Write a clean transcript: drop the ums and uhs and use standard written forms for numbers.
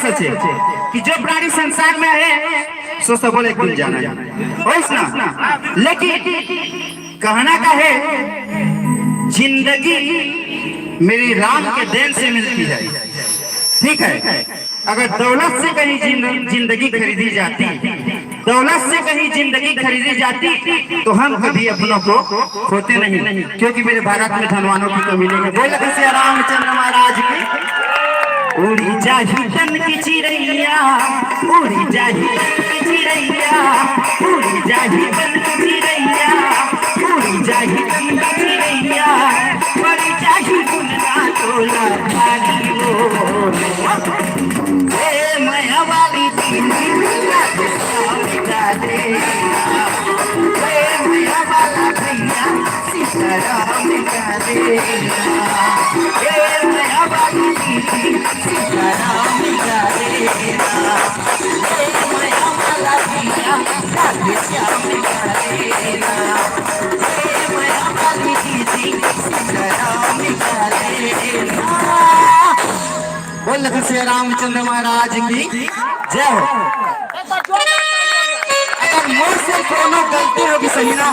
सच है कि जो प्राणी संसार में है सो सबल एक दिन जाना है, लेकिन कहना का है जिंदगी मेरी राम के देन से मिलती है। ठीक है, अगर दौलत से कहीं जिंदगी खरीदी जाती, दौलत से कहीं जिंदगी खरीदी जाती तो हम कभी अपनों को खोते नहीं, क्योंकि मेरे भारत में धनवानों की कमी नहीं है। बोले श्री रामचंद्र महाराज की। उड़ी जाही तन की चिड़ैया, उड़ी जाही तन की चिड़ैया, उड़ी जाही तन की चिड़ैया, उड़ी जाही तन की चिड़ैया, उड़ी जाही गुनगा तोला भागी वो ए माया वाली दीदी मिटा दे, ए माया वाला भैया सीताराम मिटा दे, ए माया वाली दीदी सीताराम मिटा दे, ए माया वाला भैया राधे श्याम मिटा दे, ए माया वाली दीदी सीताराम मिटा दे। बोल श्री रामचंद्र महाराज की जय हो। अगर मुझसे कोनो गलती होगी सही ना